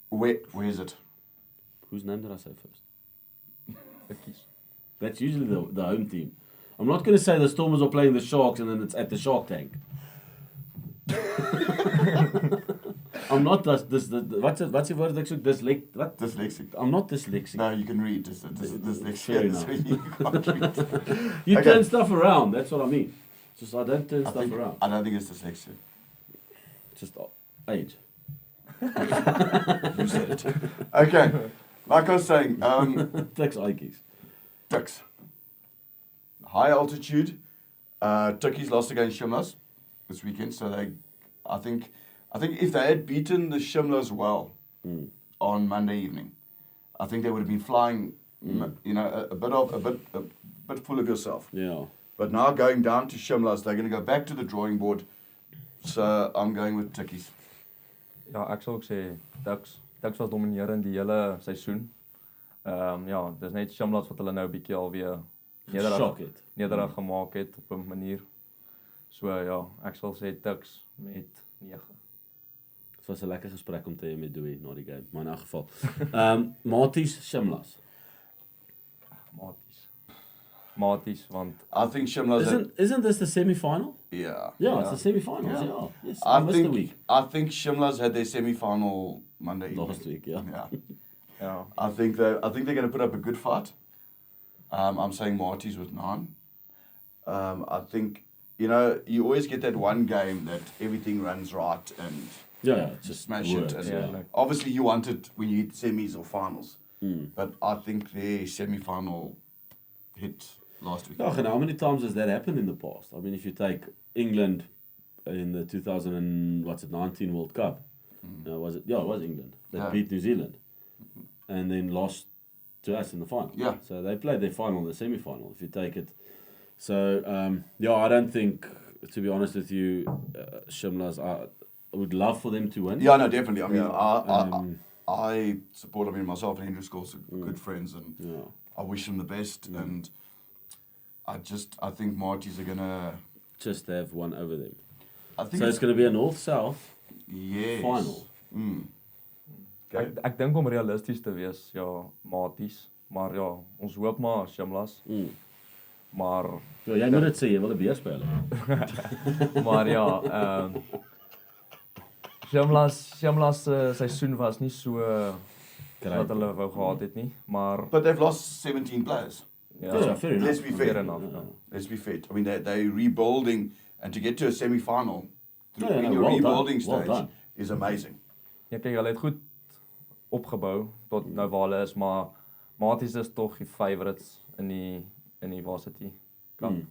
Where is it? Whose name did I say first? Tikkies. That's usually the home team. I'm not going to say the Stormers are playing the Sharks and then it's at the Shark Tank. I'm not what's your word actually? What? Dyslexic. I'm not dyslexic. No, you can read. Dyslexia. Fair is when you can't read. You Okay. turn stuff around. That's what I mean. Just I don't turn I stuff around. don't think it's dyslexia. Just age. You said it. Okay. Like I was saying, Takes Aikies. Tuks. High altitude. Turkeys lost against Shimlas this weekend, so I think if they had beaten the Shimlas well on Monday evening, I think they would have been flying. You know, a bit full of yourself. Yeah. But now going down to Shimlas, they're going to go back to the drawing board. So I'm going with Turkeys. Ja, ek sal ook sê Ducks was dominerend die hele seisoen. Ja, dis net Shimlas wat hulle nou 'n bietjie alweer Shock it. nederig gemaak het op 'n manier. So ja, ek sal sê Ducks met 9. Dit was 'n lekker gesprek om te hê met Dewey na die game, maar in elk geval. Maties Shimlas. Maties want I think Shimlas. Isn't this the semi-final? Yeah. Yeah, it's the semi-finals. Yeah. Yeah. Yes, I missed a week. think Shimlas had their semi-final Monday evening. Last week, yeah. Yeah. ja, I think they're going to put up a good fight. I'm saying Marty's with 9. I think, you know, you always get that one game that everything runs right and Yeah, it's just smash works, it. And yeah, like- obviously you want it when you hit semis or finals. Mm. But I think their semi-final hit last week. Yeah, and how many times has that happened in the past? I mean, if you take England in the 2019 World Cup, was it? Yeah, it was England that Yeah. beat New Zealand, and then lost to us in the final. Yeah. So they played their final, the semi-final. If you take it, so yeah, I don't think to be honest with you, Shimla's, I would love for them to win. Yeah, no, definitely. I mean, Yeah. I support. I mean, myself and Andrew Scholes are good friends, and I wish them the best. And I think Marties are gonna just have one over them. I think So it's going to be a north-south yes. final. Okay. Ek dink om realisties te wees, ja, maties, maar ja, ons hoop maar Shimlas. Maar Ja, jy moet dit sê, jy wil 'n beer speel. maar ja, Shimlas seisoen was nie so wat hulle wou gehad het nie, maar But they've lost 17 players. Yeah, fair enough. Let's be fair. fair enough. Let's be fair. I mean, they're rebuilding, and to get to a semi-final in your well rebuilding done, well stage done. is amazing. Ja, kyk, hulle het goed opgebou tot nou waar hulle is, maar Maties is tog die favourites in die varsity kamp.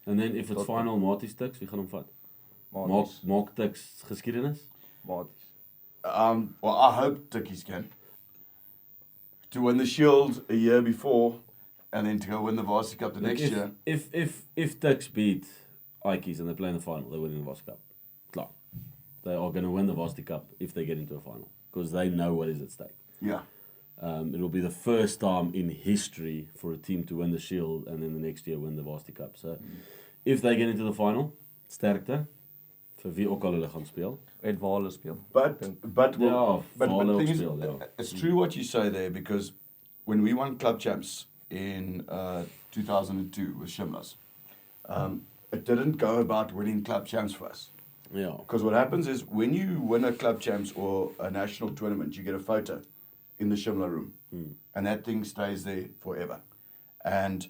And then if it's final Maties Tuks, wie gaan hom vat? Maties, Maak Tuks geskiedenis? Maties. Well, I hope Dickies can. To win the Shield a year before, and then to go win the Varsity Cup the next year. If Tuks beat Ikeys and they play in the final, they win in the Varsity Cup. Klaar. They are going to win the Varsity Cup if they get into a final, because they know what is at stake. Yeah. It will be the first time in history for a team to win the Shield and then the next year win the Varsity Cup. So, if they get into the final, sterkte vir wie ook al hulle gaan speel. En waar hulle speel. But Ja, the Vaal thing is, speel, ja. it's true what you say there, because when we won club champs in 2002 with Shimlas, it didn't go about winning club champs for us. Ja. Because what happens is when you win a club champs or a national tournament, you get a photo in the Shimla room, and that thing stays there forever. And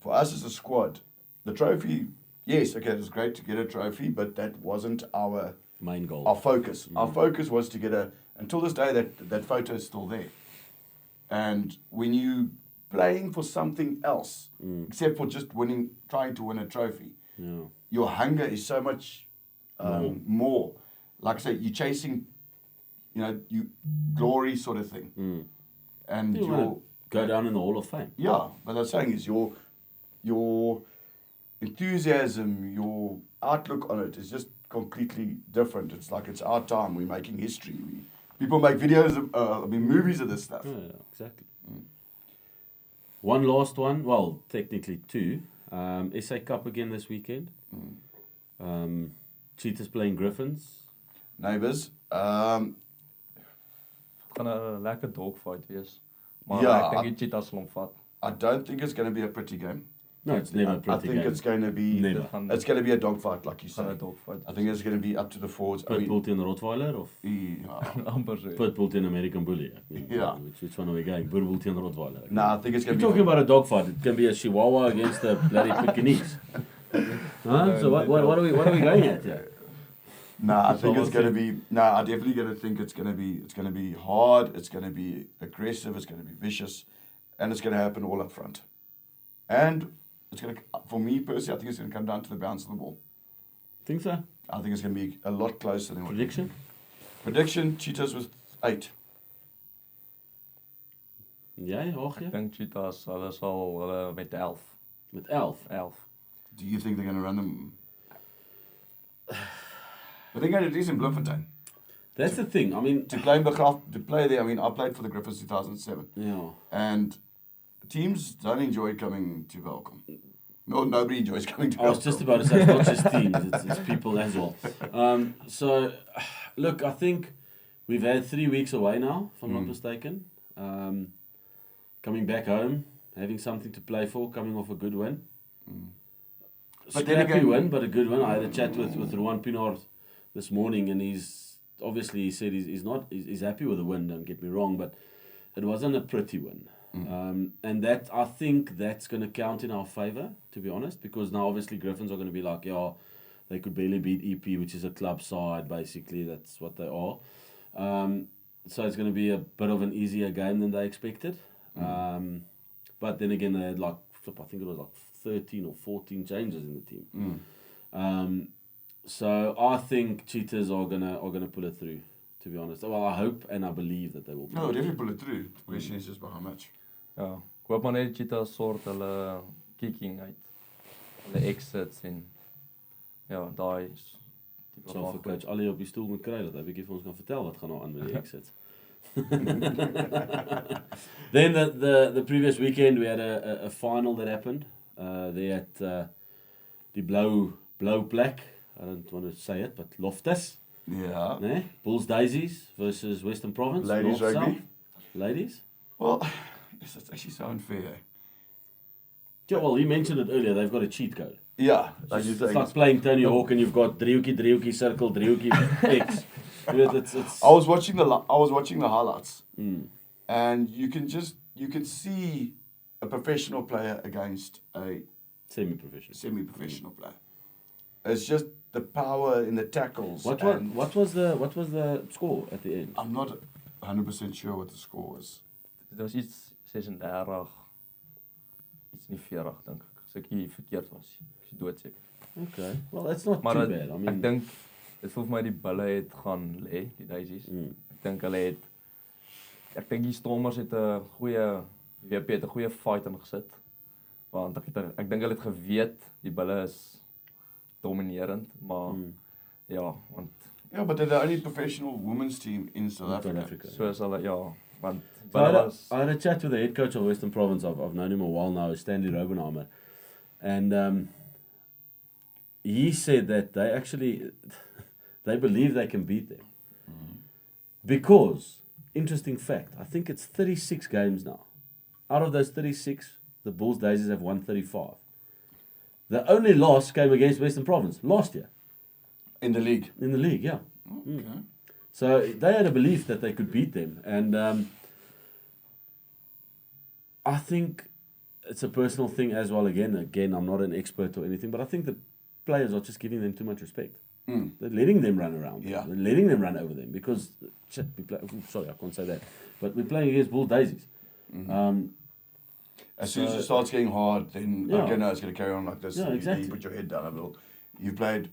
for us as a squad, the trophy, yes, okay, it was great to get a trophy, but that wasn't our Main goal. our focus. Our focus was to get until this day, that photo is still there. And when you playing for something else, except for just trying to win a trophy, Ja. your hunger is so much more. Like I say, you're chasing, glory sort of thing. And You wanna go down in the Hall of Fame. yeah, but what I'm saying is your enthusiasm, your outlook on it is just completely different. It's like it's our time. We're making history. People make videos, movies of this stuff. Yeah, exactly. One last one, well, technically two. SA Cup again this weekend. Cheetahs playing Griffins. Neighbours. Gaan 'n lekker dogfight wees. Maar Ja, ek dink die Cheetahs sal hom vat. I don't think it's going to be a pretty game. No, it's never a I pretty think game. it's going to be Never. Dit gaan it's going to be a dogfight, like you gaan 'n say. dogfight. I think it's going to be up to the forwards. I mean, Pitbull teen Rottweiler of amper so. Pitbull teen American Bully? Yeah. Which one are we going? Pitbull teen Rottweiler? no, I think it's You're going to talking be. about a dogfight. It can be a Chihuahua against a bloody Pekingese. Huh? So what are we going at here? No, I So think it's what's going to it? be. No, I definitely going to think it's going to be hard. It's going to be aggressive. It's going to be vicious, and it's going to happen all up front. And it's going to, for me personally, I think it's going to come down to the bounce of the ball. Think so? I think it's going to be a lot closer than what. Prediction? Prediction: Cheetahs with 8. Jy, hoog jy? Ek dink Cheetahs hulle met 11. Met 11. 11. Do you think they're going to run them? I think it is in Bloemfontein. That's the thing. I mean, To play there. I mean, I played for the Griffins 2007, yeah. and teams don't enjoy coming to Welkom. No, nobody enjoys coming to I was Welkom. just about to say, it's not just teams, it's people as well. So, look, I think we've had 3 weeks away now, if I'm not mistaken. Coming back home, having something to play for, coming off a good win. But then Scrappy again- win, but a good win. I had a chat with Ruan Pinard this morning, and he said he's happy with the win, don't get me wrong, but it wasn't a pretty win. And that, I think that's going to count in our favour, to be honest, because now obviously Griffins are going to be like, yeah, they could barely beat EP, which is a club side, basically, that's what they are. So it's going to be a bit of an easier game than they expected. But then again, they had I think it was 13 or 14 changes in the team. So I think Cheetahs are gonna pull it through, to be honest. Well, I hope and I believe that they will. No, definitely pull it through. The question is just by how much. Ja, ek hoop maar net Cheetahs sort hulle kicking uit. Hulle exits en ja, daai tipe So vir coach Ali op die stoel moet kry dat hy 'n bietjie vir ons kan vertel wat gaan nou aan met die exits. Then the previous weekend we had a final that happened. They had die blou plek. I don't want to say it, but Loftus. Yeah. Nee? Bulls Daisies versus Western Province. Ladies North, rugby. South. Ladies? Well, yes, that's actually so unfair. Yeah, well, you mentioned it earlier. They've got a cheat code. Yeah, like It's, you it's saying. like playing Tony Hawk and you've got driehoekie, circle, driehoekie, X. It's I was watching the highlights, and you can see a professional player against a semi-professional. semi-professional player. It's just the power in the tackles. What was the score at the end? I'm not 100% sure what the score was. Dit was iets 36, iets nie 40 dink ek. As ek nie verkeerd was. Ek is doodseker. Okay, well that's not Maar too bad. I mean, ek dink dit voel vir my die bulle het gaan lê, die Daisies. Ek dink die Stormers het 'n goeie WP het 'n goeie fight ingesit. Want ek dink hulle het geweet die bulle is dominerend, maar ja, want Yeah, but they're the only professional women's team in South Africa. soos hulle want so bulle was I had a chat with the head coach of Western Province. I've known him a while now, Stanley Robenheimer, and he said that they believe they can beat them because, interesting fact, I think it's 36 games now. Out of those 36, the Bulls Daisies have won 35. The only loss came against Western Province last year In the league. in the league. Yeah. Okay. So they had a belief that they could beat them, and I think it's a personal thing as well. Again, I'm not an expert or anything, but I think the players are just giving them too much respect. They're letting them run around. Yeah. They're letting them run over them because, sorry, I can't say that, but we're playing against Bull Daisies. As soon as it starts getting hard, then Yeah. okay, no, it's going to carry on like this. Yeah, exactly. You put your head down a little. You played.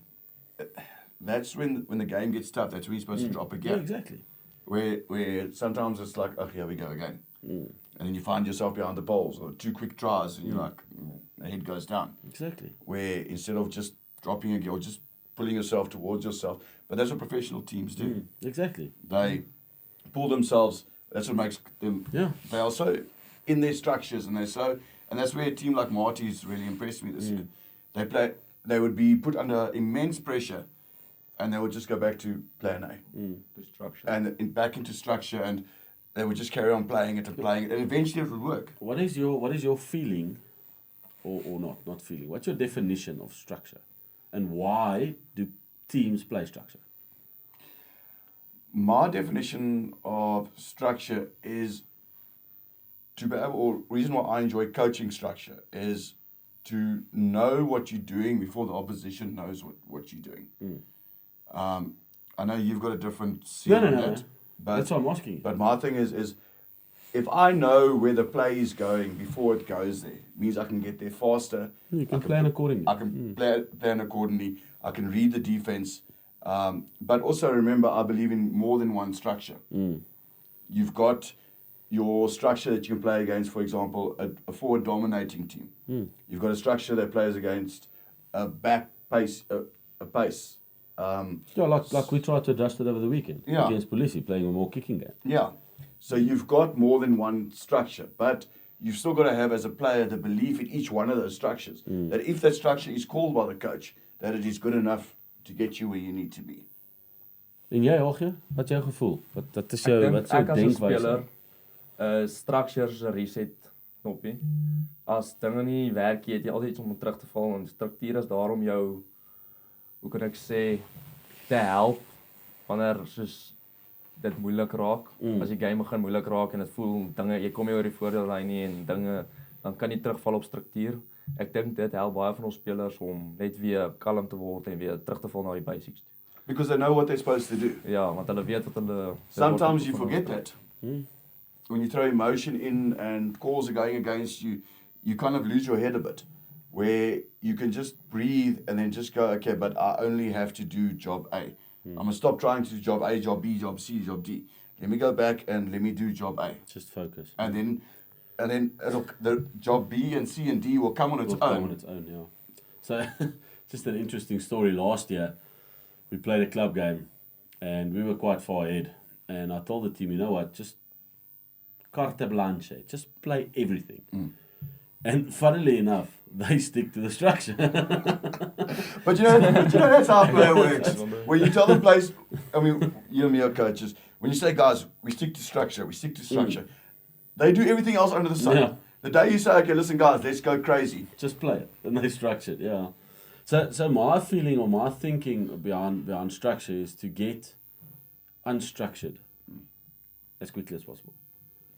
That's when the game gets tough. That's when you're supposed to drop a Yeah, gap. exactly. Where sometimes it's like, oh, here we go again. And then you find yourself behind the poles or 2 quick tries, and you're like, the head goes down. Exactly. Where instead of just dropping a or just pulling yourself towards yourself, but that's what professional teams do. Exactly. They pull themselves. That's what makes them. Yeah. They are so in their structures, and and that's where a team like Marty's really impressed me this year. They would be put under immense pressure, and they would just go back to plan A, the structure. and back into structure, and they would just carry on playing it, and eventually it would work. What is your feeling, or not feeling? What's your definition of structure, and why do teams play structure? My definition of structure is to be able, or reason why I enjoy coaching structure is to know what you're doing before the opposition knows what you're doing. I know you've got a different scene on that, but That's what I'm asking you. But my thing is if I know where the play is going before it goes there, it means I can get there faster. You can plan accordingly. I can plan accordingly. I can read the defense. But also remember, I believe in more than one structure. You've got your structure that you can play against, for example, a forward dominating team. You've got a structure that plays against a back pace, a pace. Yeah, like we tried to adjust it over the weekend against Police, playing a more kicking game. Yeah. So you've got more than one structure, but you've still got to have as a player the belief in each one of those structures. That if that structure is called by the coach, that it is good enough to get you where you need to be. En jy, Jorge, wat is jou gevoel? Wat is jou Ek wat is jou as 'n denkwyse? speler, structure is 'n reset knoppie. As dinge nie werk nie, het jy altyd iets om terug te val, en struktuur is daar om jou, hoe kan ek sê, te help wanneer soos dit moeilik raak. As die game begin moeilik raak en dit voel dinge, jy kom nie oor die voordeellyn nie en dinge, dan kan jy terugval op struktuur. Ek dink dit help baie van ons spelers om net weer kalm te word en weer terug te val na die basics toe. Because they know what they're supposed to do. Ja, want hulle weet wat hulle... Sometimes you forget that. When you throw emotion in and calls are going against you, you kind of lose your head a bit. Where you can just breathe and then just go, okay, but I only have to do job A. I'm going to stop trying to do job A, job B, job C, job D. Let me go back and let me do job A. Just focus. And then the job B and C and D will come on its own. Yeah. So just an interesting story. Last year, we played a club game, and we were quite far ahead. And I told the team, you know what, just carte blanche, just play everything. And funnily enough, they stick to the structure. But you know that's how player works. When you tell them players, I mean, you and me are coaches. When you say, guys, we stick to structure, they do everything else under the sun. Yeah. The day you say, okay, listen, guys, let's go crazy. Just play it, and they structured, yeah. So my feeling or my thinking behind structure is to get unstructured as quickly as possible.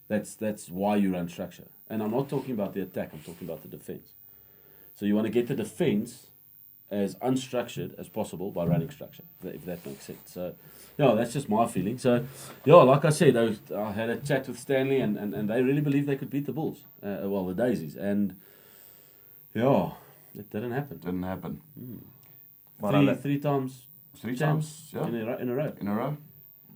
That's why you run structure. And I'm not talking about the attack, I'm talking about the defense. So you want to get the defense as unstructured as possible by running structure, if that makes sense. So, yeah, that's just my feeling. So, yeah, like I said, I had a chat with Stanley, and they really believed they could beat the Bulls, the Daisies. And, yeah, it didn't happen. Didn't happen. Three times. Three times, yeah. In a row. In a row.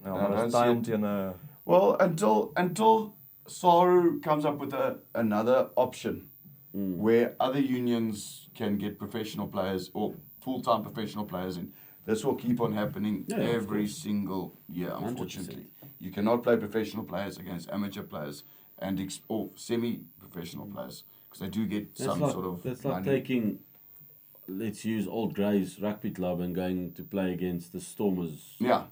Ja, maar dis time teen Well, until Saru comes up with another option where other unions can get professional players or full-time professional players in. This will keep on happening every single year, unfortunately. 100%. You cannot play professional players against amateur players or semi-professional players because they do get sort of That's like taking, let's use Old Grey's rugby club and going to play against the Stormers. Yeah.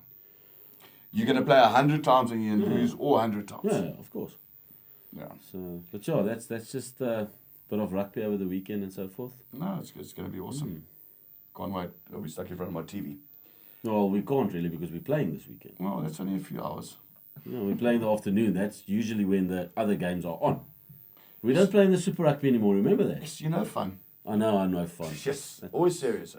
You're going to play 100 times and you lose all 100 times. Yeah, of course. Yeah. So, but yeah, that's just a bit of rugby over the weekend and so forth. No, it's going to be awesome. Can't wait. I'll be stuck in front of my TV. Well, we can't really because we're playing this weekend. Well, that's only a few hours. No, we're playing the afternoon. That's usually when the other games are on. We don't play in the Super Rugby anymore, remember that? Yes, you know fun. I know fun. Yes, always serious.